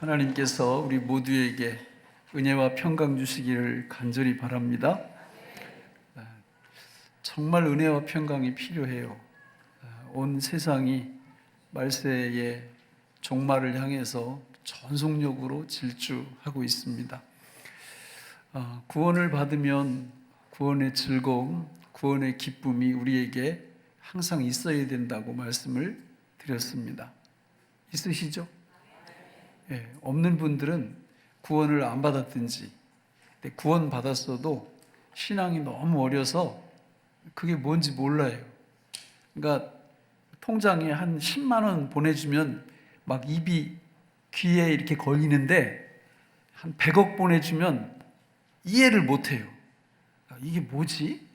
하나님께서 우리 모두에게 은혜와 평강 주시기를 간절히 바랍니다. 정말 은혜와 평강이 필요해요. 온 세상이 말세의 종말을 향해서 전속력으로 질주하고 있습니다. 구원을 받으면 구원의 즐거움, 구원의 기쁨이 우리에게 항상 있어야 된다고 말씀을 드렸습니다. 있으시죠? 없는 분들은 구원을 안 받았든지, 구원 받았어도 신앙이 너무 어려서 그게 뭔지 몰라요. 그러니까 통장에 한 10만 원 보내주면 막 입이 귀에 이렇게 걸리는데 한 100억 보내주면 이해를 못해요. 이게 뭐지?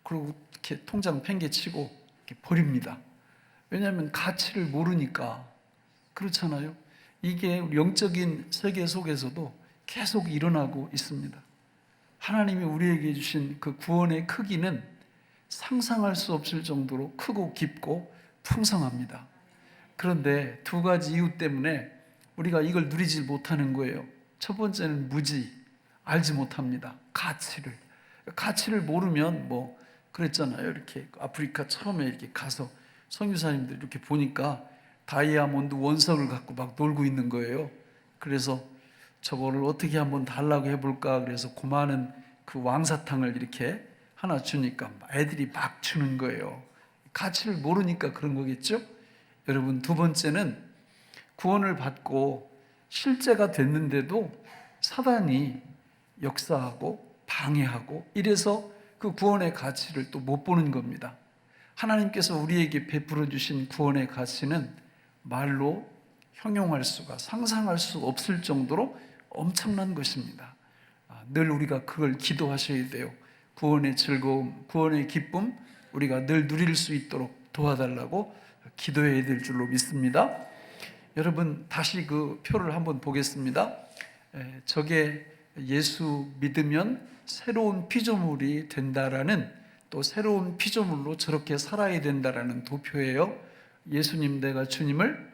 그리고 이렇게 통장 팽개치고 이렇게 버립니다. 왜냐하면 가치를 모르니까. 그렇잖아요. 이게 영적인 세계 속에서도 계속 일어나고 있습니다. 하나님이 우리에게 주신 그 구원의 크기는 상상할 수 없을 정도로 크고 깊고 풍성합니다. 그런데 두 가지 이유 때문에 우리가 이걸 누리지 못하는 거예요. 첫 번째는 무지, 알지 못합니다. 가치를 모르면 그랬잖아요. 이렇게 아프리카 처음에 이렇게 가서 선교사님들 이렇게 보니까 다이아몬드 원석을 갖고 막 놀고 있는 거예요. 그래서 저거를 어떻게 한번 달라고 해볼까. 그래서 고마는 그 왕사탕을 이렇게 하나 주니까 애들이 막 주는 거예요. 가치를 모르니까 그런 거겠죠? 여러분, 두 번째는 구원을 받고 실제가 됐는데도 사단이 역사하고 방해하고 이래서 그 구원의 가치를 또 못 보는 겁니다. 하나님께서 우리에게 베풀어 주신 구원의 가치는 말로 형용할 수가, 상상할 수 없을 정도로 엄청난 것입니다. 늘 우리가 그걸 기도하셔야 돼요. 구원의 즐거움, 구원의 기쁨 우리가 늘 누릴 수 있도록 도와달라고 기도해야 될 줄로 믿습니다. 여러분, 다시 그 표를 한번 보겠습니다. 저게 예수 믿으면 새로운 피조물이 된다라는, 또 새로운 피조물로 저렇게 살아야 된다라는 도표예요. 예수님, 내가 주님을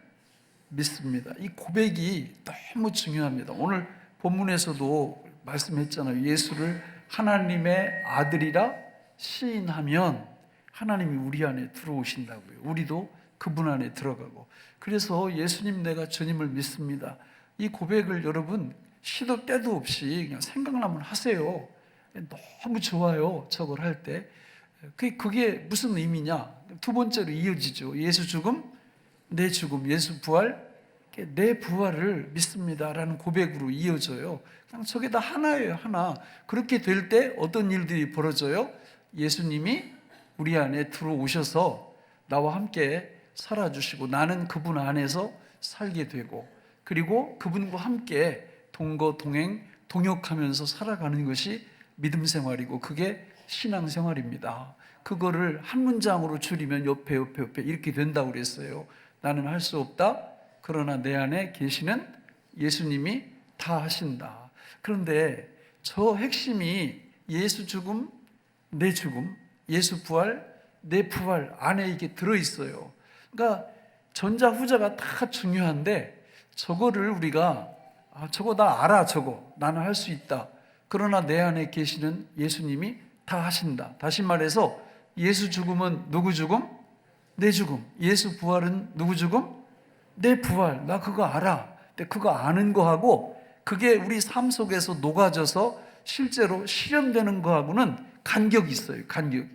믿습니다. 이 고백이 너무 중요합니다. 오늘 본문에서도 말씀했잖아요. 예수를 하나님의 아들이라 시인하면 하나님이 우리 안에 들어오신다고요. 우리도 그분 안에 들어가고. 그래서 예수님, 내가 주님을 믿습니다. 이 고백을 여러분 시도 때도 없이 그냥 생각나면 하세요. 너무 좋아요. 저걸 할 때. 그게 무슨 의미냐? 두 번째로 이어지죠. 예수 죽음, 내 죽음, 예수 부활, 내 부활을 믿습니다라는 고백으로 이어져요. 그냥 저게 다 하나예요, 하나. 그렇게 될 때 어떤 일들이 벌어져요? 예수님이 우리 안에 들어오셔서 나와 함께 살아주시고 나는 그분 안에서 살게 되고, 그리고 그분과 함께 동거동행, 동역하면서 살아가는 것이 믿음 생활이고 그게 신앙생활입니다. 그거를 한 문장으로 줄이면 옆에 이렇게 된다고 그랬어요. 나는 할 수 없다. 그러나 내 안에 계시는 예수님이 다 하신다. 그런데 저 핵심이 예수 죽음, 내 죽음, 예수 부활, 내 부활 안에 이게 들어있어요. 그러니까 전자 후자가 다 중요한데 저거를 우리가 저거 나 알아, 저거 나는 할 수 있다. 그러나 내 안에 계시는 예수님이 다 하신다. 다시 말해서 예수 죽음은 누구 죽음? 내 죽음. 예수 부활은 누구 죽음? 내 부활. 나 그거 알아. 근데 그거 아는 거하고 그게 우리 삶 속에서 녹아져서 실제로 실현되는 거하고는 간격이 있어요. 간격이.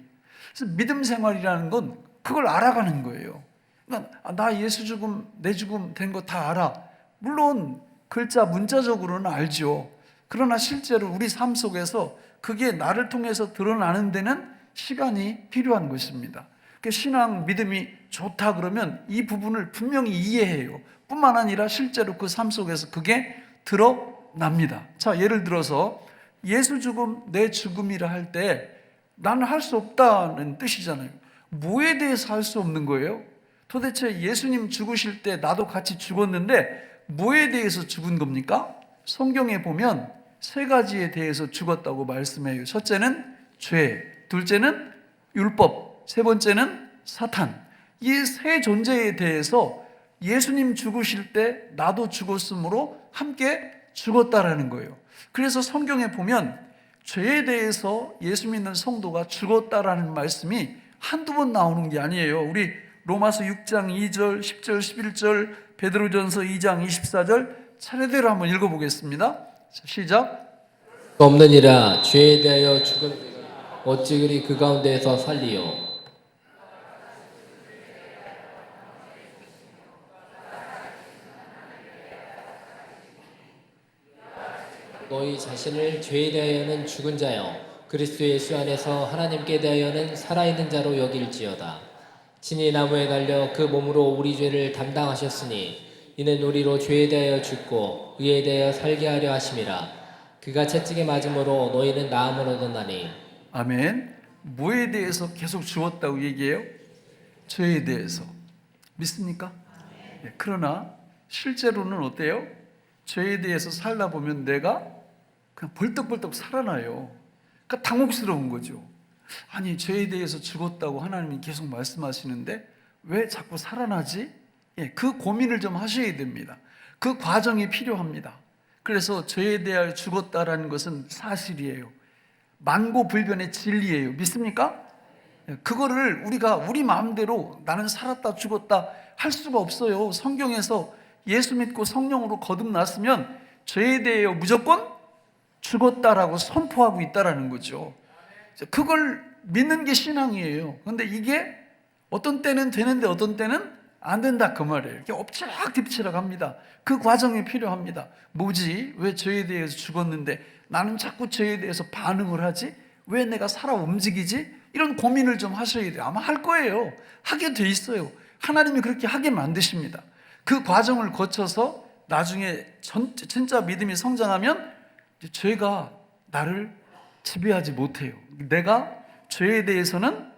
그래서 믿음 생활이라는 건 그걸 알아가는 거예요. 그러니까 나 예수 죽음, 내 죽음 된 거 다 알아. 물론 글자 문자적으로는 알죠. 그러나 실제로 우리 삶 속에서 그게 나를 통해서 드러나는 데는 시간이 필요한 것입니다. 신앙 믿음이 좋다 그러면 이 부분을 분명히 이해해요. 뿐만 아니라 실제로 그 삶 속에서 그게 드러납니다. 자, 예를 들어서 예수 죽음, 내 죽음이라 할 때 나는 할 수 없다는 뜻이잖아요. 뭐에 대해서 할 수 없는 거예요? 도대체 예수님 죽으실 때 나도 같이 죽었는데 뭐에 대해서 죽은 겁니까? 성경에 보면 세 가지에 대해서 죽었다고 말씀해요. 첫째는 죄, 둘째는 율법, 세 번째는 사탄. 이 세 존재에 대해서 예수님 죽으실 때 나도 죽었으므로 함께 죽었다라는 거예요. 그래서 성경에 보면 죄에 대해서 예수 믿는 성도가 죽었다라는 말씀이 한두 번 나오는 게 아니에요. 우리 로마서 6장 2절, 10절, 11절, 베드로전서 2장 24절 차례대로 한번 읽어보겠습니다. 시작. 없느니라 죄에 대하여 죽은 어찌 그리 그 가운데에서 살리요. 너희 자신을 죄에 대하여는 죽은 자요 그리스도 예수 안에서 하나님께 대하여는 살아있는 자로 여길지어다. 친히 나무에 달려 그 몸으로 우리 죄를 담당하셨으니 이는 우리로 죄에 대하여 죽고 의에 대하여 살게 하려 하심이라. 그가 채찍에 맞음으로 너희는 나음을 얻었나니. 아멘. 뭐에 대해서 계속 죽었다고 얘기해요? 죄에 대해서. 믿습니까? 네, 그러나 실제로는 어때요? 죄에 대해서 살다 보면 내가 그냥 벌떡벌떡 살아나요. 그러니까 당혹스러운 거죠. 아니, 죄에 대해서 죽었다고 하나님이 계속 말씀하시는데 왜 자꾸 살아나지? 예, 그 고민을 좀 하셔야 됩니다. 그 과정이 필요합니다. 그래서 죄에 대하여 죽었다라는 것은 사실이에요. 만고불변의 진리예요. 믿습니까? 예, 그거를 우리가 우리 마음대로 나는 살았다 죽었다 할 수가 없어요. 성경에서 예수 믿고 성령으로 거듭났으면 죄에 대하여 무조건 죽었다라고 선포하고 있다라는 거죠. 그걸 믿는 게 신앙이에요. 그런데 이게 어떤 때는 되는데 어떤 때는 안 된다 그 말이에요. 이게 엎치락뒤치락 합니다. 그 과정이 필요합니다. 뭐지? 왜 죄에 대해서 죽었는데 나는 자꾸 죄에 대해서 반응을 하지? 왜 내가 살아 움직이지? 이런 고민을 좀 하셔야 돼요. 아마 할 거예요. 하게 돼 있어요. 하나님이 그렇게 하게 만드십니다. 그 과정을 거쳐서 나중에 진짜 믿음이 성장하면 죄가 나를 지배하지 못해요. 내가 죄에 대해서는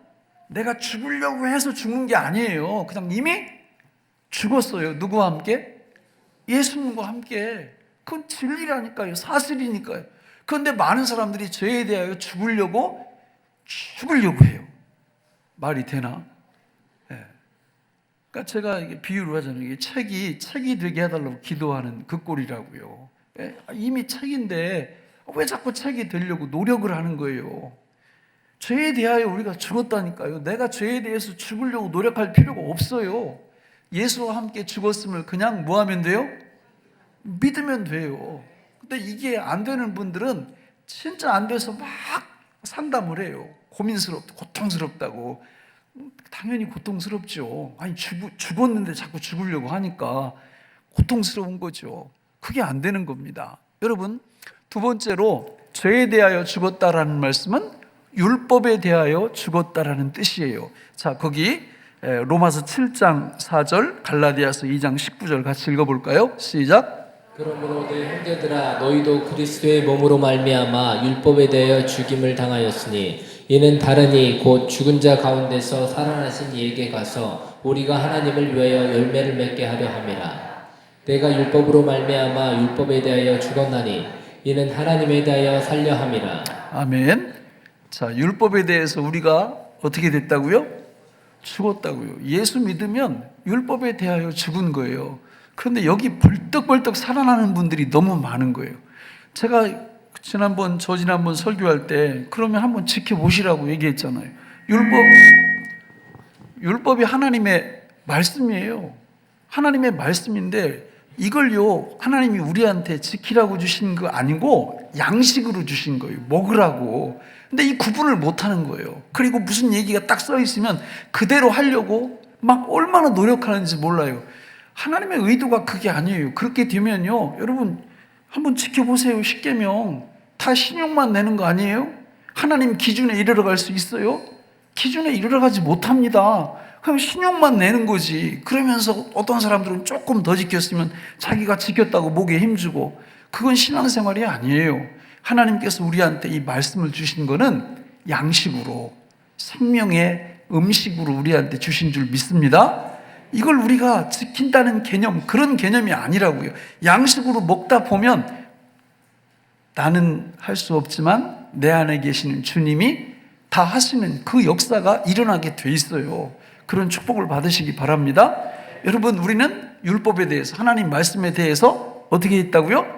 내가 죽으려고 해서 죽는 게 아니에요. 그냥 이미 죽었어요. 누구와 함께? 예수님과 함께. 그건 진리라니까요. 사실이니까요. 그런데 많은 사람들이 죄에 대하여 죽으려고 해요. 말이 되나? 네. 그러니까 제가 이게 비유를 하자면 이게 책이 되게 해달라고 기도하는 그 꼴이라고요. 네. 이미 책인데 왜 자꾸 책이 되려고 노력을 하는 거예요? 죄에 대하여 우리가 죽었다니까요. 내가 죄에 대해서 죽으려고 노력할 필요가 없어요. 예수와 함께 죽었음을 그냥 뭐 하면 돼요? 믿으면 돼요. 근데 이게 안 되는 분들은 진짜 안 돼서 막 상담을 해요. 고통스럽다고. 당연히 고통스럽죠. 아니, 죽었는데 자꾸 죽으려고 하니까 고통스러운 거죠. 그게 안 되는 겁니다. 여러분, 두 번째로 죄에 대하여 죽었다라는 말씀은 율법에 대하여 죽었다라는 뜻이에요. 자, 거기 로마서 7장 4절, 갈라디아서 2장 19절 같이 읽어볼까요? 시작. 그러므로 내 형제들아 너희도 그리스도의 몸으로 말미암아 율법에 대하여 죽임을 당하였으니 이는 다르니 곧 죽은 자 가운데서 살아나신 이에게 가서 우리가 하나님을 위하여 열매를 맺게 하려 함이라. 내가 율법으로 말미암아 율법에 대하여 죽었나니 이는 하나님에 대하여 살려 함이라. 아멘. 자, 율법에 대해서 우리가 어떻게 됐다고요? 죽었다고요. 예수 믿으면 율법에 대하여 죽은 거예요. 그런데 여기 벌떡벌떡 살아나는 분들이 너무 많은 거예요. 제가 지난번 설교할 때 그러면 한번 지켜보시라고 얘기했잖아요. 율법이 하나님의 말씀이에요. 하나님의 말씀인데 이걸요 하나님이 우리한테 지키라고 주신 거 아니고 양식으로 주신 거예요. 먹으라고. 근데 이 구분을 못 하는 거예요. 그리고 무슨 얘기가 딱 써 있으면 그대로 하려고 막 얼마나 노력하는지 몰라요. 하나님의 의도가 그게 아니에요. 그렇게 되면요, 여러분 한번 지켜보세요. 십계명 다 신용만 내는 거 아니에요? 하나님 기준에 이르러갈 수 있어요? 기준에 이르러가지 못합니다. 그럼 신용만 내는 거지. 그러면서 어떤 사람들은 조금 더 지켰으면 자기가 지켰다고 목에 힘주고, 그건 신앙생활이 아니에요. 하나님께서 우리한테 이 말씀을 주신 거는 양식으로, 생명의 음식으로 우리한테 주신 줄 믿습니다. 이걸 우리가 지킨다는 개념, 그런 개념이 아니라고요. 양식으로 먹다 보면 나는 할 수 없지만 내 안에 계시는 주님이 다 하시는 그 역사가 일어나게 돼 있어요. 그런 축복을 받으시기 바랍니다. 여러분, 우리는 율법에 대해서, 하나님 말씀에 대해서 어떻게 했다고요?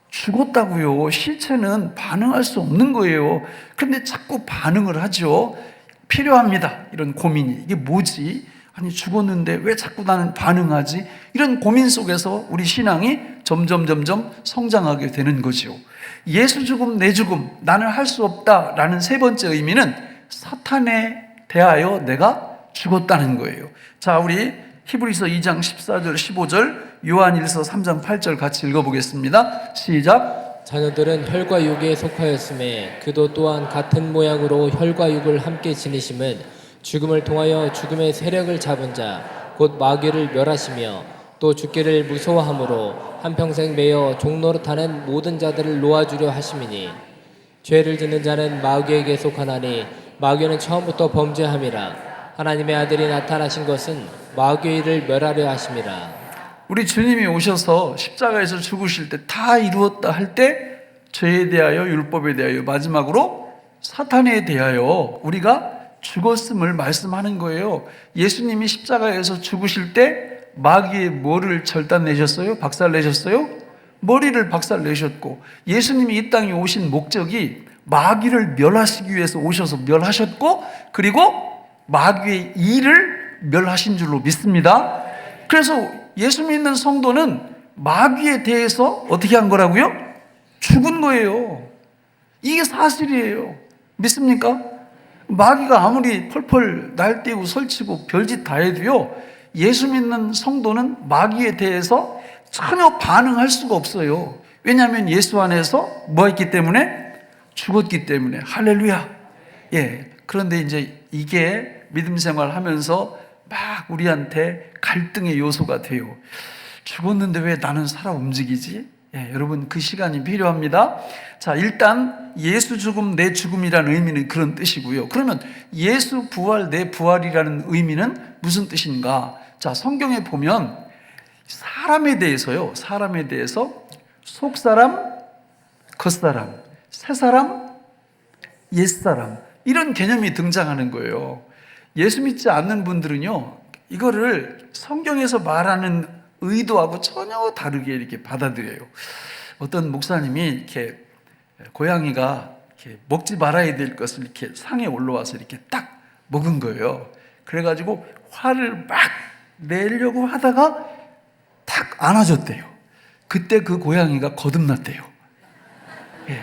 죽었다고요. 시체는 반응할 수 없는 거예요. 그런데 자꾸 반응을 하죠. 필요합니다. 이런 고민이. 이게 뭐지? 아니, 죽었는데 왜 자꾸 나는 반응하지? 이런 고민 속에서 우리 신앙이 점점 성장하게 되는 거죠. 예수 죽음, 내 죽음, 나는 할 수 없다라는 세 번째 의미는 사탄에 대하여 내가 죽었다는 거예요. 자, 우리 히브리서 2장 14절 15절, 요한일서 3장 8절 같이 읽어보겠습니다. 시작. 자녀들은 혈과 육에 속하였음에 그도 또한 같은 모양으로 혈과 육을 함께 지니심은 죽음을 통하여 죽음의 세력을 잡은 자 곧 마귀를 멸하시며 또 죽기를 무서워함으로 한평생 매여 종노릇하는 모든 자들을 놓아주려 하심이니 죄를 짓는 자는 마귀에게 속하나니 마귀는 처음부터 범죄함이라. 하나님의 아들이 나타나신 것은 마귀의 일을 멸하려 하심이라. 우리 주님이 오셔서 십자가에서 죽으실 때 다 이루었다 할 때 죄에 대하여, 율법에 대하여, 마지막으로 사탄에 대하여 우리가 죽었음을 말씀하는 거예요. 예수님이 십자가에서 죽으실 때 마귀의 뭐를 절단내셨어요? 박살내셨어요? 머리를 박살내셨고, 예수님이 이 땅에 오신 목적이 마귀를 멸하시기 위해서 오셔서 멸하셨고, 그리고 마귀의 일을 멸하신 줄로 믿습니다. 그래서 예수 믿는 성도는 마귀에 대해서 어떻게 한 거라고요? 죽은 거예요. 이게 사실이에요. 믿습니까? 마귀가 아무리 펄펄 날뛰고 설치고 별짓 다 해도요, 예수 믿는 성도는 마귀에 대해서 전혀 반응할 수가 없어요. 왜냐하면 예수 안에서 뭐 했기 때문에? 죽었기 때문에. 할렐루야. 예. 그런데 이제 이게 믿음 생활 하면서 막 우리한테 갈등의 요소가 돼요. 죽었는데 왜 나는 살아 움직이지? 예, 여러분, 그 시간이 필요합니다. 자, 일단 예수 죽음, 내 죽음이라는 의미는 그런 뜻이고요. 그러면 예수 부활, 내 부활이라는 의미는 무슨 뜻인가? 자, 성경에 보면 사람에 대해서요, 사람에 대해서 속사람, 겉사람, 새사람, 옛사람, 이런 개념이 등장하는 거예요. 예수 믿지 않는 분들은요, 이거를 성경에서 말하는 의도하고 전혀 다르게 이렇게 받아들여요. 어떤 목사님이 이렇게 고양이가 이렇게 먹지 말아야 될 것을 이렇게 상에 올라와서 이렇게 딱 먹은 거예요. 그래가지고 화를 막 내려고 하다가 탁 안아줬대요. 그때 그 고양이가 거듭났대요. 예.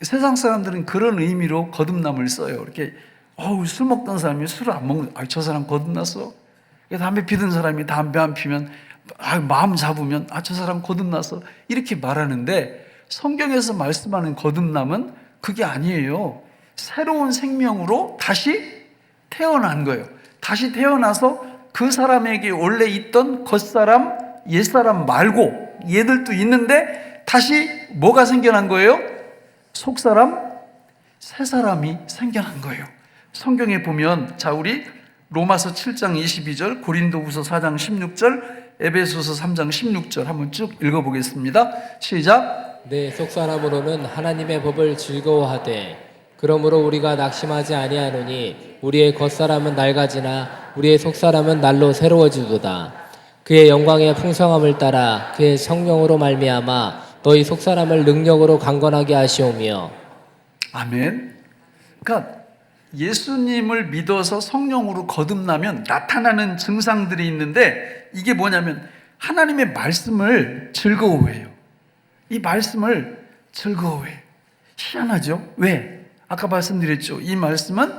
세상 사람들은 그런 의미로 거듭남을 써요. 이렇게 술 먹던 사람이 술을 안 먹는, 저 사람 거듭났어. 담배 피던 사람이 담배 안 피면, 마음 잡으면, 저 사람 거듭났어. 이렇게 말하는데, 성경에서 말씀하는 거듭남은 그게 아니에요. 새로운 생명으로 다시 태어난 거예요. 다시 태어나서 그 사람에게 원래 있던 겉사람, 옛사람 말고 얘들도 있는데 다시 뭐가 생겨난 거예요? 속사람, 새사람이 생겨난 거예요. 성경에 보면, 자, 우리 로마서 7장 22절, 고린도후서 4장 16절, 에베소서 3장 16절 한번 쭉 읽어보겠습니다. 시작. 내 속사람으로는 하나님의 법을 즐거워하되 그러므로 우리가 낙심하지 아니하노니 우리의 겉사람은 낡아지나 우리의 속사람은 날로 새로워지도다. 그의 영광의 풍성함을 따라 그의 성령으로 말미암아 너희 속사람을 능력으로 강건하게 하시오며. 아멘. 그러니까 예수님을 믿어서 성령으로 거듭나면 나타나는 증상들이 있는데, 이게 뭐냐면 하나님의 말씀을 즐거워해요. 이 말씀을 즐거워해요. 희한하죠? 왜? 아까 말씀드렸죠. 이 말씀은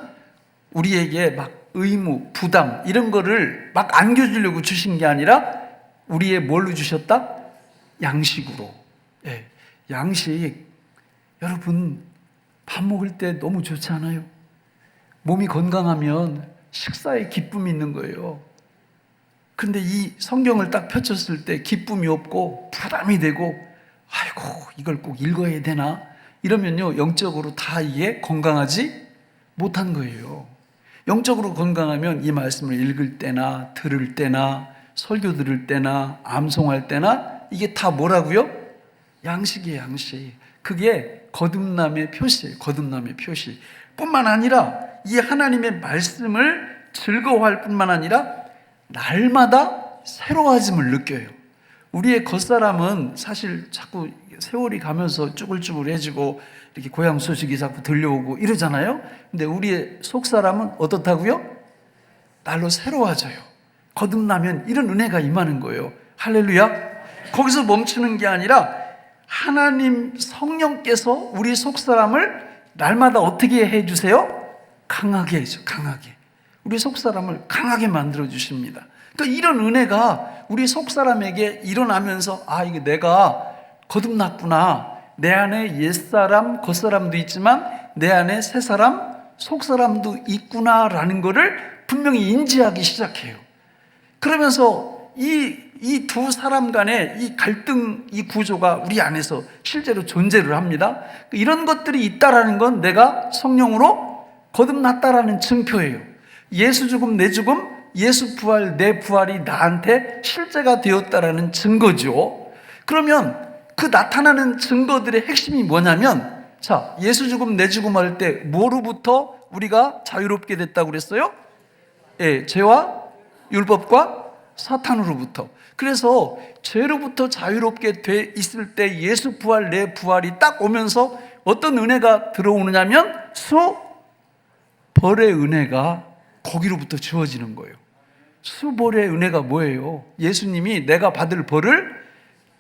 우리에게 막 의무, 부담 이런 거를 막 안겨주려고 주신 게 아니라 우리의 뭘로 주셨다? 양식으로. 예, 양식. 여러분, 밥 먹을 때 너무 좋지 않아요? 몸이 건강하면 식사에 기쁨이 있는 거예요. 그런데 이 성경을 딱 펼쳤을 때 기쁨이 없고 부담이 되고, 아이고, 이걸 꼭 읽어야 되나? 이러면요, 영적으로 다 이게 건강하지 못한 거예요. 영적으로 건강하면 이 말씀을 읽을 때나 들을 때나 설교 들을 때나 암송할 때나 이게 다 뭐라고요? 양식이에요, 양식. 그게 거듭남의 표시예요, 거듭남의 표시. 뿐만 아니라 이 하나님의 말씀을 즐거워할 뿐만 아니라 날마다 새로워짐을 느껴요. 우리의 겉사람은 사실 자꾸 세월이 가면서 쭈글쭈글해지고 이렇게 고향 소식이 자꾸 들려오고 이러잖아요. 근데 우리의 속사람은 어떻다고요? 날로 새로워져요. 거듭나면 이런 은혜가 임하는 거예요. 할렐루야. 거기서 멈추는 게 아니라 하나님 성령께서 우리 속사람을 날마다 어떻게 해주세요? 강하게 해줘. 강하게. 우리 속사람을 강하게 만들어 주십니다. 그러니까 이런 은혜가 우리 속사람에게 일어나면서 이게 내가 거듭났구나. 내 안에 옛사람, 겉사람도 있지만 내 안에 새사람, 속사람도 있구나라는 것을 분명히 인지하기 시작해요. 그러면서 이 두 사람 간의 이 갈등, 이 구조가 우리 안에서 실제로 존재를 합니다. 이런 것들이 있다라는 건 내가 성령으로 거듭났다라는 증표예요. 예수 죽음, 내 죽음, 예수 부활, 내 부활이 나한테 실제가 되었다라는 증거죠. 그러면 그 나타나는 증거들의 핵심이 뭐냐면, 자, 예수 죽음, 내 죽음 할 때 뭐로부터 우리가 자유롭게 됐다고 그랬어요? 예, 죄와 율법과 사탄으로부터. 그래서 죄로부터 자유롭게 돼 있을 때 예수 부활, 내 부활이 딱 오면서 어떤 은혜가 들어오느냐면 수벌의 은혜가 거기로부터 주어지는 거예요. 수벌의 은혜가 뭐예요? 예수님이 내가 받을 벌을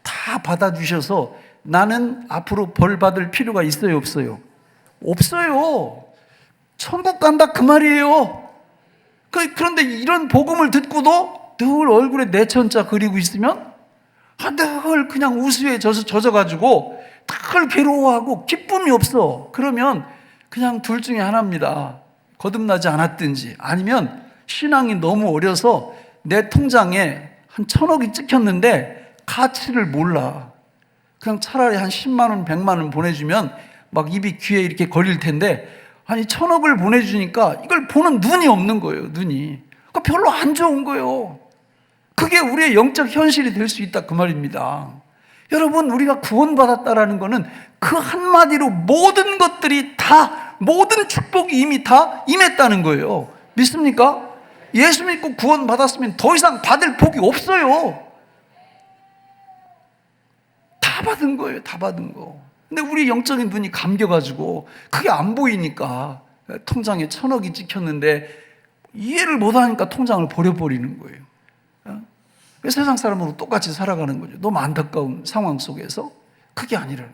다 받아주셔서 나는 앞으로 벌 받을 필요가 있어요, 없어요? 없어요. 천국 간다 그 말이에요. 그런데 이런 복음을 듣고도 늘 얼굴에 내천자 그리고 있으면 늘 그냥 우수에 젖어가지고 늘 괴로워하고 기쁨이 없어. 그러면 그냥 둘 중에 하나입니다. 거듭나지 않았든지 아니면 신앙이 너무 어려서 내 통장에 한 1,000억이 찍혔는데 가치를 몰라. 그냥 차라리 한 10만 원, 100만 원 보내주면 막 입이 귀에 이렇게 걸릴 텐데, 아니 1,000억을 보내주니까 이걸 보는 눈이 없는 거예요. 눈이. 그러니까 별로 안 좋은 거예요. 그게 우리의 영적 현실이 될 수 있다 그 말입니다. 여러분, 우리가 구원받았다라는 것은 그 한마디로 모든 것들이 다, 모든 축복이 이미 다 임했다는 거예요. 믿습니까? 예수 믿고 구원받았으면 더 이상 받을 복이 없어요. 다 받은 거예요. 다 받은 거. 근데 우리 영적인 눈이 감겨가지고 그게 안 보이니까 통장에 1,000억이 찍혔는데 이해를 못하니까 통장을 버려버리는 거예요. 세상 사람으로 똑같이 살아가는 거죠. 너무 안타까운 상황 속에서. 그게 아니라는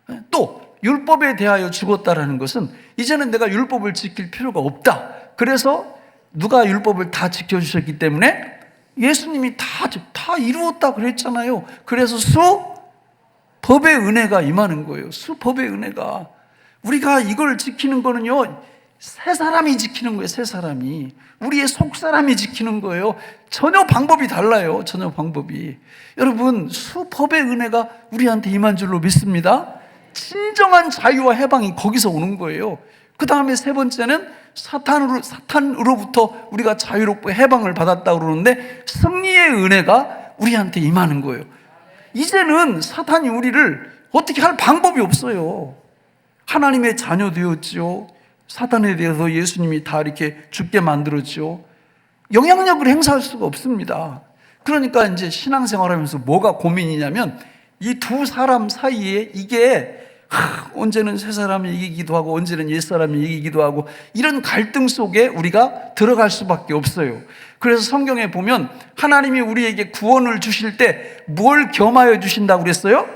거예요. 또 율법에 대하여 죽었다라는 것은 이제는 내가 율법을 지킬 필요가 없다. 그래서 누가 율법을 다 지켜주셨기 때문에 예수님이 다 이루었다 그랬잖아요. 그래서 수법의 은혜가 임하는 거예요. 수법의 은혜가. 우리가 이걸 지키는 거는요, 새 사람이 지키는 거예요. 새 사람이. 우리의 속 사람이 지키는 거예요. 전혀 방법이 달라요. 전혀 방법이. 여러분, 수법의 은혜가 우리한테 임한 줄로 믿습니다. 진정한 자유와 해방이 거기서 오는 거예요. 그 다음에 세 번째는 사탄으로부터 우리가 자유롭고 해방을 받았다고 그러는데 승리의 은혜가 우리한테 임하는 거예요. 이제는 사탄이 우리를 어떻게 할 방법이 없어요. 하나님의 자녀 되었죠. 사탄에 대해서 예수님이 다 이렇게 죽게 만들었죠. 영향력을 행사할 수가 없습니다. 그러니까 이제 신앙생활 하면서 뭐가 고민이냐면 이 두 사람 사이에 이게 언제는 새 사람이 이기기도 하고 언제는 옛 사람이 이기기도 하고 이런 갈등 속에 우리가 들어갈 수밖에 없어요. 그래서 성경에 보면 하나님이 우리에게 구원을 주실 때 뭘 겸하여 주신다고 그랬어요?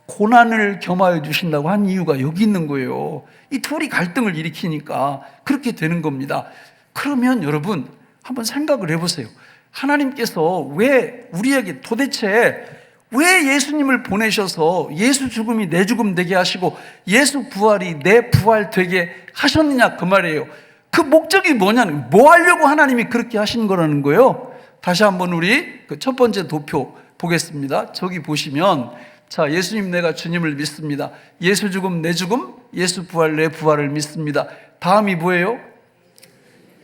고난을 겸하여 주신다고 한 이유가 여기 있는 거예요. 이 둘이 갈등을 일으키니까 그렇게 되는 겁니다. 그러면 여러분 한번 생각을 해보세요. 하나님께서 왜 우리에게 도대체 왜 예수님을 보내셔서 예수 죽음이 내 죽음 되게 하시고 예수 부활이 내 부활 되게 하셨느냐 그 말이에요. 그 목적이 뭐냐는, 뭐 하려고 하나님이 그렇게 하신 거라는 거예요. 다시 한번 우리 그 첫 번째 도표 보겠습니다. 저기 보시면, 자, 예수님 내가 주님을 믿습니다. 예수 죽음 내 죽음, 예수 부활 내 부활을 믿습니다. 다음이 뭐예요?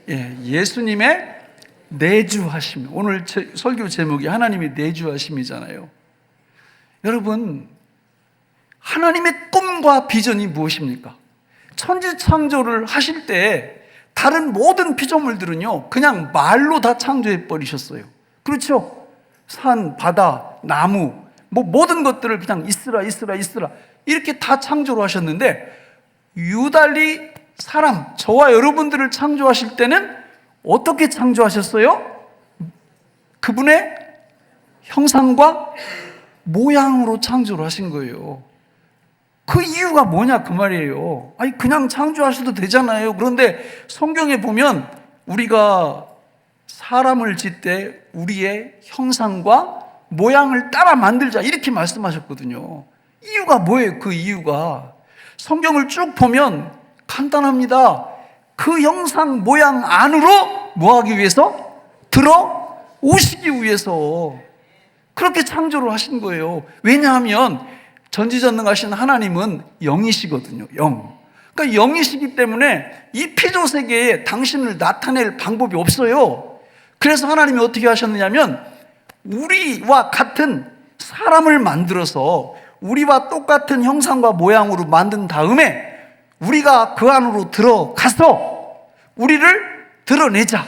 예수님의 내주하심. 오늘 설교 제목이 하나님의 내주하심이잖아요. 여러분, 하나님의 꿈과 비전이 무엇입니까? 천지창조를 하실 때 다른 모든 피조물들은요, 그냥 말로 다 창조해 버리셨어요. 그렇죠? 산, 바다, 나무, 뭐 모든 것들을 그냥 있으라, 있으라, 있으라. 이렇게 다 창조를 하셨는데, 유달리 사람, 저와 여러분들을 창조하실 때는 어떻게 창조하셨어요? 그분의 형상과 모양으로 창조를 하신 거예요. 그 이유가 뭐냐 그 말이에요. 아니 그냥 창조하셔도 되잖아요. 그런데 성경에 보면 우리가 사람을 짓되 우리의 형상과 모양을 따라 만들자 이렇게 말씀하셨거든요. 이유가 뭐예요? 그 이유가 성경을 쭉 보면 간단합니다. 그 형상 모양 안으로 뭐 하기 위해서? 들어오시기 위해서 그렇게 창조를 하신 거예요. 왜냐하면 전지전능하신 하나님은 영이시거든요. 영. 그러니까 영이시기 때문에 이 피조세계에 당신을 나타낼 방법이 없어요. 그래서 하나님이 어떻게 하셨느냐면 우리와 같은 사람을 만들어서 우리와 똑같은 형상과 모양으로 만든 다음에 우리가 그 안으로 들어가서 우리를 드러내자.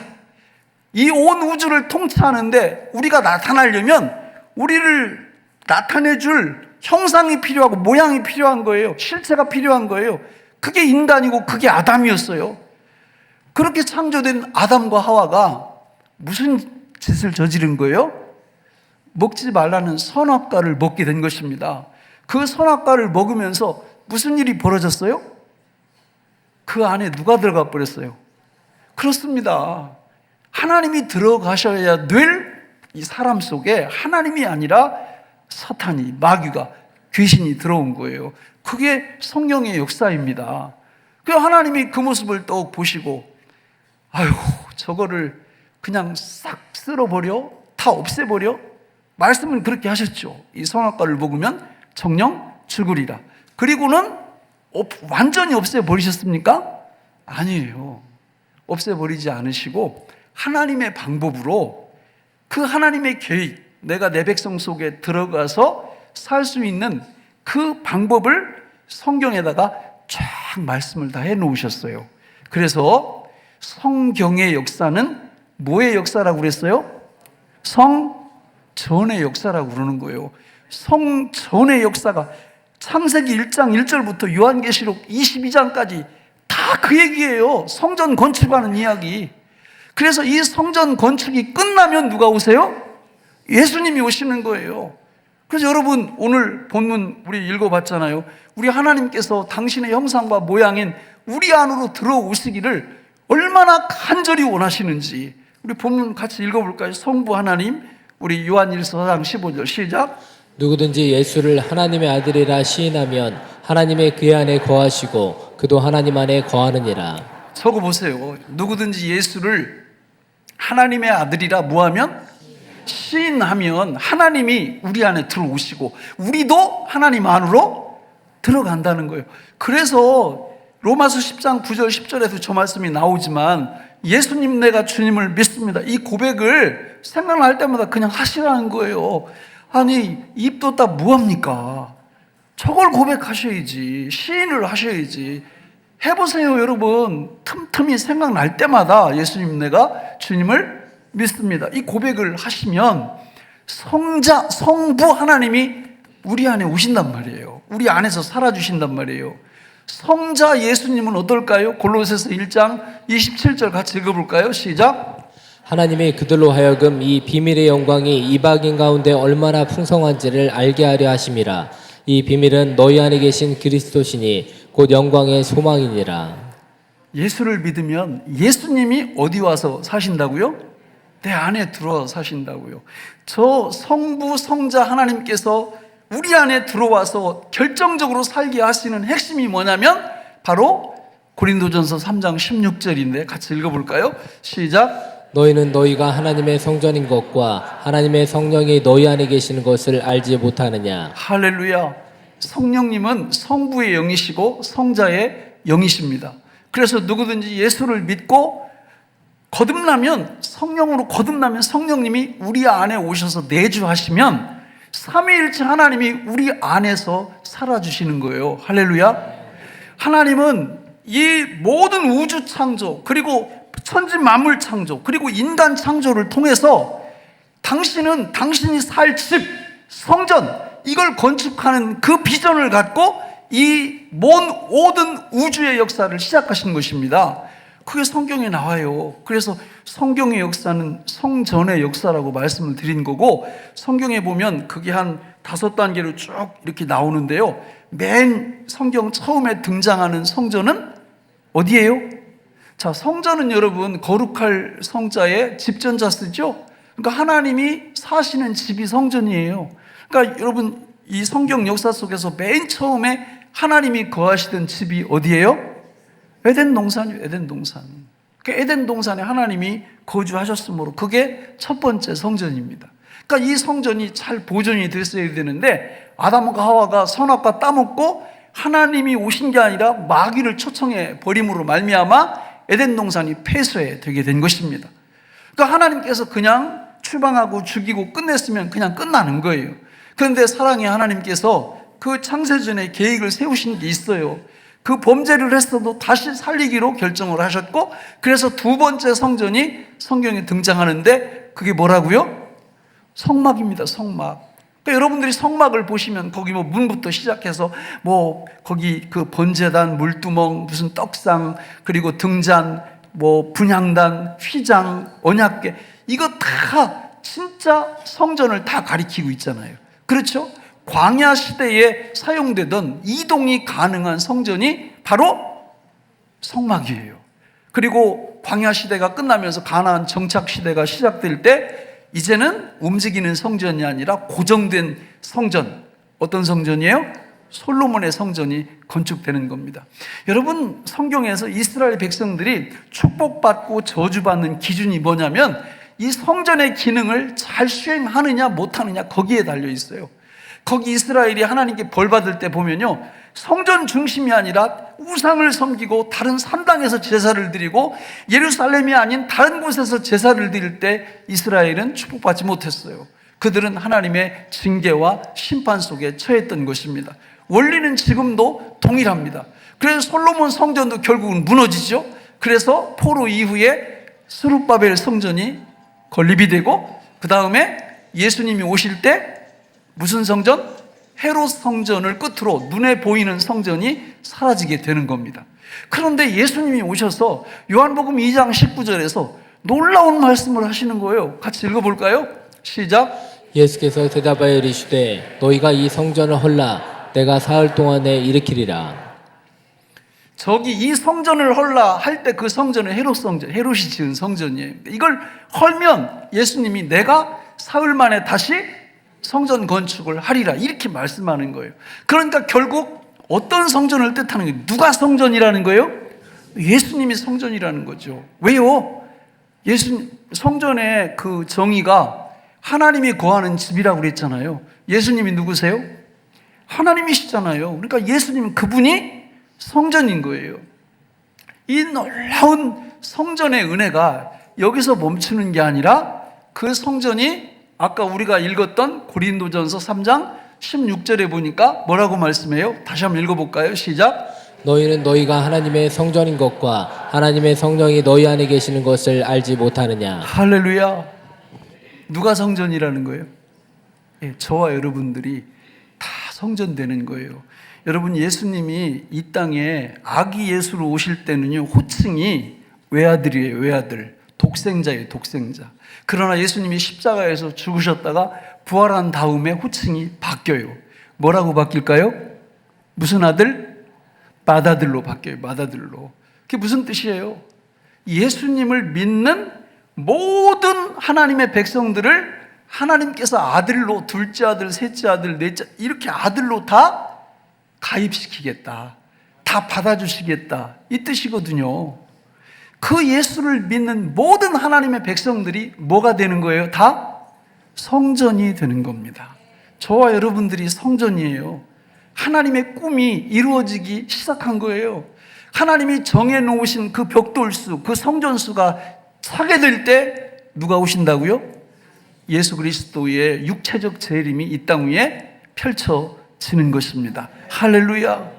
이 온 우주를 통치하는데 우리가 나타나려면 우리를 나타내줄 형상이 필요하고 모양이 필요한 거예요. 실체가 필요한 거예요. 그게 인간이고 그게 아담이었어요. 그렇게 창조된 아담과 하와가 무슨 짓을 저지른 거예요? 먹지 말라는 선악과를 먹게 된 것입니다. 그 선악과를 먹으면서 무슨 일이 벌어졌어요? 그 안에 누가 들어가 버렸어요? 그렇습니다. 하나님이 들어가셔야 될 이 사람 속에 하나님이 아니라 사탄이, 마귀가, 귀신이 들어온 거예요. 그게 성령의 역사입니다. 그 하나님이 그 모습을 또 보시고 아유 저거를 그냥 싹 쓸어버려? 다 없애버려? 말씀은 그렇게 하셨죠. 이 선악과를 먹으면 정령 죽으리라. 그리고는 완전히 없애버리셨습니까? 아니에요. 없애버리지 않으시고 하나님의 방법으로 그 하나님의 계획, 내가 내 백성 속에 들어가서 살 수 있는 그 방법을 성경에다가 쫙 말씀을 다 해놓으셨어요. 그래서 성경의 역사는 뭐의 역사라고 그랬어요? 성전의 역사라고 그러는 거예요. 성전의 역사가 창세기 1장 1절부터 요한계시록 22장까지 다 그 얘기예요. 성전 건축하는 이야기. 그래서 이 성전 건축이 끝나면 누가 오세요? 예수님이 오시는 거예요. 그래서 여러분 오늘 본문 우리 읽어봤잖아요. 우리 하나님께서 당신의 형상과 모양인 우리 안으로 들어오시기를 얼마나 간절히 원하시는지 우리 본문 같이 읽어볼까요? 성부 하나님, 우리 요한일서 4장 15절 시작. 누구든지 예수를 하나님의 아들이라 시인하면 하나님의 그 안에 거하시고 그도 하나님 안에 거하느니라. 적어보세요. 누구든지 예수를 하나님의 아들이라 뭐하면? 시인하면 하나님이 우리 안에 들어오시고 우리도 하나님 안으로 들어간다는 거예요. 그래서 로마서 10장 9절 10절에도 저 말씀이 나오지만 예수님 내가 주님을 믿습니다. 이 고백을 생각날 때마다 그냥 하시라는 거예요. 아니 입도 다 뭐합니까? 저걸 고백하셔야지. 시인을 하셔야지. 해보세요 여러분. 틈틈이 생각날 때마다 예수님 내가 주님을 믿습니다. 이 고백을 하시면 성부 하나님이 우리 안에 오신단 말이에요. 우리 안에서 살아주신단 말이에요. 성자 예수님은 어떨까요? 골로새서 1장 27절 같이 읽어볼까요? 시작. 하나님이 그들로 하여금 이 비밀의 영광이 이방인 가운데 얼마나 풍성한지를 알게 하려 하심이라. 이 비밀은 너희 안에 계신 그리스도시니 곧 영광의 소망이니라. 예수를 믿으면 예수님이 어디 와서 사신다고요? 내 안에 들어와 사신다고요. 저 성부 성자 하나님께서 우리 안에 들어와서 결정적으로 살게 하시는 핵심이 뭐냐면 바로 고린도전서 3장 16절인데 같이 읽어볼까요? 시작. 너희는 너희가 하나님의 성전인 것과 하나님의 성령이 너희 안에 계시는 것을 알지 못하느냐. 할렐루야. 성령님은 성부의 영이시고 성자의 영이십니다. 그래서 누구든지 예수를 믿고 거듭나면 성령으로 거듭나면 성령님이 우리 안에 오셔서 내주하시면 삼위일체 하나님이 우리 안에서 살아주시는 거예요. 할렐루야. 하나님은 이 모든 우주 창조, 그리고 천지 만물 창조, 그리고 인간 창조를 통해서 당신은 당신이 살 집, 성전, 이걸 건축하는 그 비전을 갖고 이 모든 우주의 역사를 시작하신 것입니다. 그게 성경에 나와요. 그래서 성경의 역사는 성전의 역사라고 말씀을 드린 거고, 성경에 보면 그게 한 5단계로 쭉 이렇게 나오는데요. 맨 성경 처음에 등장하는 성전은 어디예요? 자, 성전은 여러분 거룩할 성자에 집전자 쓰죠? 그러니까 하나님이 사시는 집이 성전이에요. 그러니까 여러분 이 성경 역사 속에서 맨 처음에 하나님이 거하시던 집이 어디예요? 에덴 동산이에요. 에덴 동산. 그 에덴 동산에 하나님이 거주하셨으므로 그게 첫 번째 성전입니다. 그러니까 이 성전이 잘 보존이 됐어야 되는데, 아담과 하와가 선악과 따먹고 하나님이 오신 게 아니라 마귀를 초청해 버림으로 말미암아 에덴 동산이 폐쇄되게 된 것입니다. 그러니까 하나님께서 그냥 추방하고 죽이고 끝냈으면 그냥 끝나는 거예요. 그런데 사랑의 하나님께서 그 창세전에 계획을 세우신 게 있어요. 그 범죄를 했어도 다시 살리기로 결정을 하셨고, 그래서 두 번째 성전이 성경에 등장하는데 그게 뭐라고요? 성막입니다. 성막. 그러니까 여러분들이 성막을 보시면 거기 뭐 문부터 시작해서 뭐 거기 그 번제단, 물두멍, 무슨 떡상, 그리고 등잔, 뭐 분향단, 휘장, 언약궤, 이거 다 진짜 성전을 다 가리키고 있잖아요. 그렇죠? 광야 시대에 사용되던 이동이 가능한 성전이 바로 성막이에요. 그리고 광야 시대가 끝나면서 가나안 정착 시대가 시작될 때 이제는 움직이는 성전이 아니라 고정된 성전, 어떤 성전이에요? 솔로몬의 성전이 건축되는 겁니다. 여러분, 성경에서 이스라엘 백성들이 축복받고 저주받는 기준이 뭐냐면 이 성전의 기능을 잘 수행하느냐 못하느냐 거기에 달려 있어요. 거기 이스라엘이 하나님께 벌 받을 때 보면요, 성전 중심이 아니라 우상을 섬기고 다른 산당에서 제사를 드리고 예루살렘이 아닌 다른 곳에서 제사를 드릴 때 이스라엘은 축복받지 못했어요. 그들은 하나님의 징계와 심판 속에 처했던 것입니다. 원리는 지금도 동일합니다. 그래서 솔로몬 성전도 결국은 무너지죠. 그래서 포로 이후에 스룹바벨 성전이 건립이 되고, 그 다음에 예수님이 오실 때 무슨 성전? 헤롯 성전을 끝으로 눈에 보이는 성전이 사라지게 되는 겁니다. 그런데 예수님이 오셔서 요한복음 2장 19절에서 놀라운 말씀을 하시는 거예요. 같이 읽어볼까요? 시작. 예수께서 대답하여 이르시되 너희가 이 성전을 헐라 내가 사흘 동안에 일으키리라. 저기 이 성전을 헐라 할 때 그 성전은 헤롯 성전, 헤롯이 지은 성전이에요. 이걸 헐면 예수님이 내가 사흘 만에 다시 성전 건축을 하리라, 이렇게 말씀하는 거예요. 그러니까 결국 어떤 성전을 뜻하는 거예요? 누가 성전이라는 거예요? 예수님이 성전이라는 거죠. 왜요? 성전의 그 정의가 하나님이 거하는 집이라고 그랬잖아요. 예수님이 누구세요? 하나님이시잖아요. 그러니까 예수님은 그분이 성전인 거예요. 이 놀라운 성전의 은혜가 여기서 멈추는 게 아니라 그 성전이 아까 우리가 읽었던 고린도전서 3장 16절에 보니까 뭐라고 말씀해요? 다시 한번 읽어볼까요? 시작. 너희는 너희가 하나님의 성전인 것과 하나님의 성령이 너희 안에 계시는 것을 알지 못하느냐. 할렐루야. 누가 성전이라는 거예요? 예, 저와 여러분들이 다 성전 되는 거예요. 여러분, 예수님이 이 땅에 아기 예수로 오실 때는요, 호칭이 외아들이에요. 외아들. 독생자예요. 독생자. 그러나 예수님이 십자가에서 죽으셨다가 부활한 다음에 호칭이 바뀌어요. 뭐라고 바뀔까요? 무슨 아들? 맏아들로 바뀌어요. 맏아들로. 그게 무슨 뜻이에요? 예수님을 믿는 모든 하나님의 백성들을 하나님께서 아들로, 둘째 아들, 셋째 아들, 넷째, 이렇게 아들로 다 가입시키겠다, 다 받아주시겠다, 이 뜻이거든요. 그 예수를 믿는 모든 하나님의 백성들이 뭐가 되는 거예요? 다 성전이 되는 겁니다. 저와 여러분들이 성전이에요. 하나님의 꿈이 이루어지기 시작한 거예요. 하나님이 정해놓으신 그 벽돌수, 그 성전수가 차게 될 때 누가 오신다고요? 예수 그리스도의 육체적 재림이 이 땅 위에 펼쳐지는 것입니다. 할렐루야.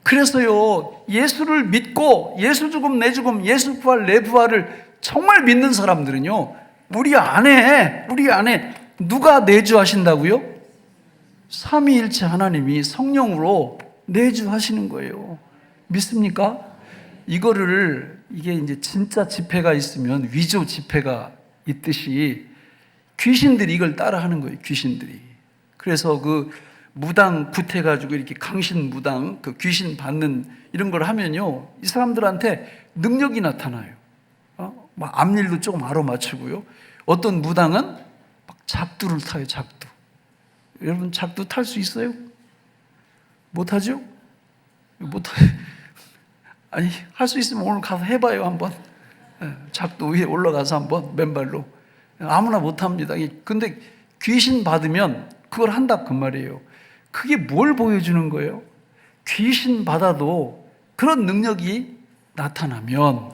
그래서요, 예수를 믿고 예수 죽음 내 죽음, 예수 부활 내 부활을 정말 믿는 사람들은요, 우리 안에 누가 내주하신다고요? 삼위일체 하나님이 성령으로 내주하시는 거예요. 믿습니까? 이게 이제 진짜 지폐가 있으면 위조 지폐가 있듯이 귀신들이 이걸 따라 하는 거예요, 귀신들이. 그래서 그 무당 굿해가지고 이렇게 강신 무당, 그 귀신 받는 이런 걸 하면요, 이 사람들한테 능력이 나타나요. 막 앞일도 조금 알아맞추고요. 어떤 무당은 막 작두를 타요, 작두. 여러분, 작두 탈 수 있어요? 못하죠? 아니, 할 수 있으면 오늘 가서 해봐요, 한번. 작두 위에 올라가서 한번 맨발로. 아무나 못합니다. 근데 귀신 받으면 그걸 한다, 그 말이에요. 그게 뭘 보여주는 거예요? 귀신 받아도 그런 능력이 나타나면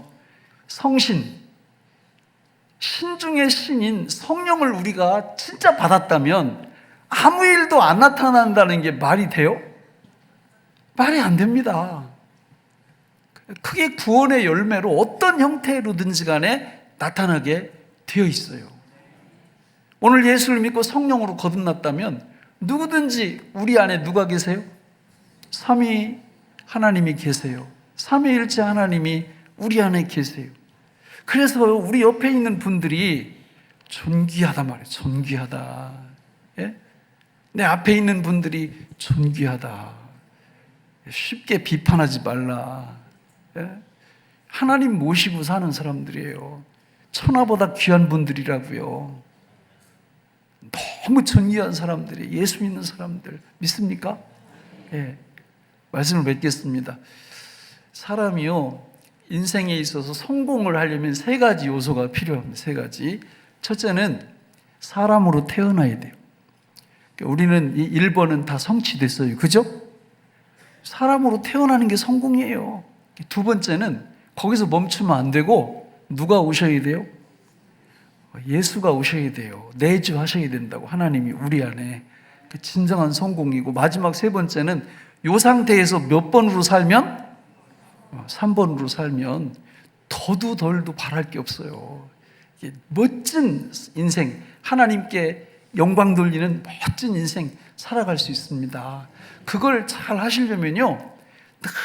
성신, 신 중의 신인 성령을 우리가 진짜 받았다면 아무 일도 안 나타난다는 게 말이 돼요? 말이 안 됩니다. 그게 구원의 열매로 어떤 형태로든지 간에 나타나게 되어 있어요. 오늘 예수를 믿고 성령으로 거듭났다면 누구든지 우리 안에 누가 계세요? 삼위 하나님이 계세요. 삼위일체 하나님이 우리 안에 계세요. 그래서 우리 옆에 있는 분들이 존귀하다 말이에요. 존귀하다. 예? 내 앞에 있는 분들이 존귀하다. 쉽게 비판하지 말라. 예? 하나님 모시고 사는 사람들이에요. 천하보다 귀한 분들이라고요. 너무 존귀한 사람들이, 예수 믿는 사람들. 믿습니까? 예. 말씀을 맺겠습니다. 사람이요, 인생에 있어서 성공을 하려면 세 가지 요소가 필요합니다. 세 가지. 첫째는 사람으로 태어나야 돼요. 우리는 이 1번은 다 성취됐어요. 그죠? 사람으로 태어나는 게 성공이에요. 두 번째는 거기서 멈추면 안 되고 누가 오셔야 돼요? 예수가 오셔야 돼요. 내주하셔야 된다고. 하나님이 우리 안에. 진정한 성공이고, 마지막 세 번째는 이 상태에서 몇 번으로 살면? 3번으로 살면 더도 덜도 바랄 게 없어요. 멋진 인생, 하나님께 영광 돌리는 멋진 인생 살아갈 수 있습니다. 그걸 잘 하시려면요,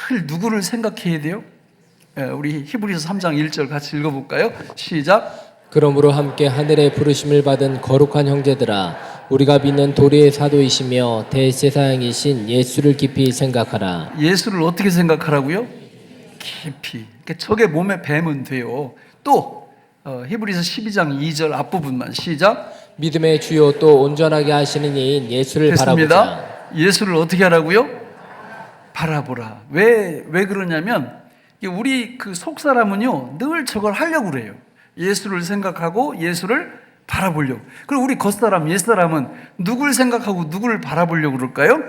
늘 누구를 생각해야 돼요? 우리 히브리서 3장 1절 같이 읽어볼까요? 시작. 그러므로 함께 하늘의 부르심을 받은 거룩한 형제들아, 우리가 믿는 도리의 사도이시며 대제사장이신 예수를 깊이 생각하라. 예수를 어떻게 생각하라고요? 깊이. 그러니까 저게 몸에 배면 돼요. 또 히브리서 12장 2절 앞부분만 시작. 믿음의 주요 또 온전하게 하시는 이인 예수를 됐습니다. 바라보자. 예수를 어떻게 하라고요? 바라보라. 왜 그러냐면 우리 그 속 사람은요, 늘 저걸 하려고 그래요. 예수를 생각하고 예수를 바라보려고. 그리고 우리 겉사람, 옛사람은 누굴 생각하고 누구를 바라보려고 그럴까요?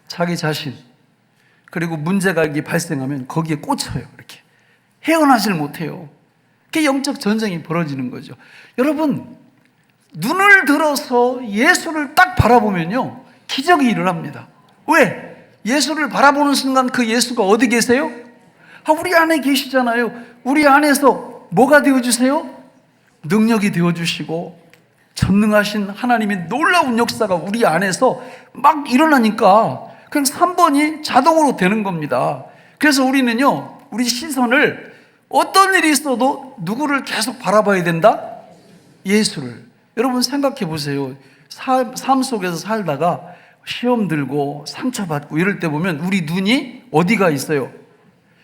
자기 자신. 그리고 문제가 발생하면 거기에 꽂혀요. 이렇게 헤어나질 못해요. 그게 영적 전쟁이 벌어지는 거죠. 여러분, 눈을 들어서 예수를 딱 바라보면요, 기적이 일어납니다. 왜? 예수를 바라보는 순간 그 예수가 어디 계세요? 우리 안에 계시잖아요. 우리 안에서 뭐가 되어주세요? 능력이 되어주시고 전능하신 하나님의 놀라운 역사가 우리 안에서 막 일어나니까 그냥 3번이 자동으로 되는 겁니다. 그래서 우리는요, 우리 시선을 어떤 일이 있어도 누구를 계속 바라봐야 된다? 예수를. 여러분 생각해 보세요. 삶 속에서 살다가 시험 들고 상처받고 이럴 때 보면 우리 눈이 어디가 있어요?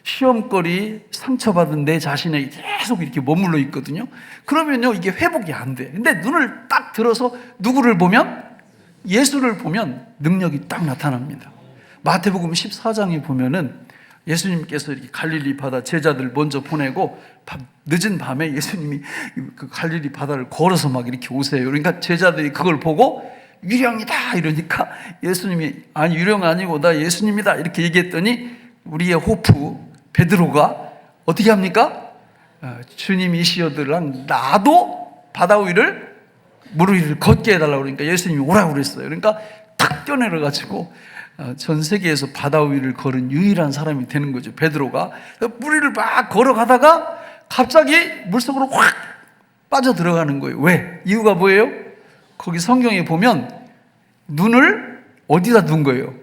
시험거리, 상처받은 내 자신에게 계속 이렇게 머물러 있거든요. 그러면요, 이게 회복이 안 돼. 근데 눈을 딱 들어서 누구를 보면? 예수를 보면 능력이 딱 나타납니다. 마태복음 14장에 보면은 예수님께서 이렇게 갈릴리 바다 제자들 먼저 보내고 늦은 밤에 예수님이 그 갈릴리 바다를 걸어서 막 이렇게 오세요. 그러니까 제자들이 그걸 보고 유령이다 이러니까 예수님이 아니 유령 아니고 나 예수님이다 이렇게 얘기했더니 우리의 호프 베드로가 어떻게 합니까? 주님이시여들랑 나도 바다 위를 무릎 위를 걷게 해달라고 그러니까 예수님이 오라고 그랬어요. 그러니까 탁 뛰어내려가지고 전 세계에서 바다 위를 걸은 유일한 사람이 되는 거죠. 베드로가 물 위를 막 걸어가다가 갑자기 물속으로 확 빠져 들어가는 거예요. 왜? 이유가 뭐예요? 거기 성경에 보면 눈을 어디다 둔 거예요?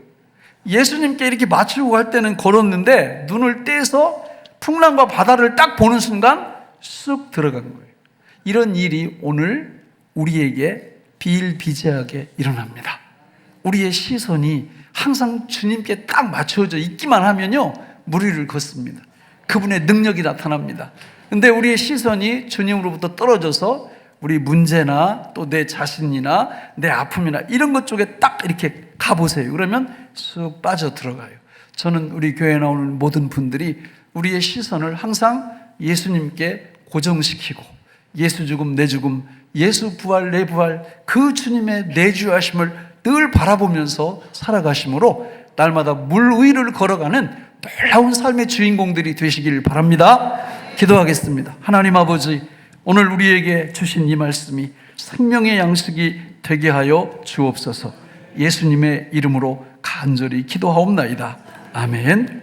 예수님께 이렇게 맞추고 갈 때는 걸었는데 눈을 떼서 풍랑과 바다를 딱 보는 순간 쑥 들어간 거예요. 이런 일이 오늘 우리에게 비일비재하게 일어납니다. 우리의 시선이 항상 주님께 딱 맞춰져 있기만 하면요, 물 위를 걷습니다. 그분의 능력이 나타납니다. 근데 우리의 시선이 주님으로부터 떨어져서 우리 문제나 또 내 자신이나 내 아픔이나 이런 것 쪽에 딱 이렇게 가보세요. 그러면 쑥 빠져 들어가요. 저는 우리 교회에 나오는 모든 분들이 우리의 시선을 항상 예수님께 고정시키고 예수 죽음 내 죽음, 예수 부활 내 부활, 그 주님의 내주하심을 늘 바라보면서 살아가심으로 날마다 물 위를 걸어가는 놀라운 삶의 주인공들이 되시길 바랍니다. 기도하겠습니다. 하나님 아버지, 오늘 우리에게 주신 이 말씀이 생명의 양식이 되게 하여 주옵소서. 예수님의 이름으로 간절히 기도하옵나이다. 아멘.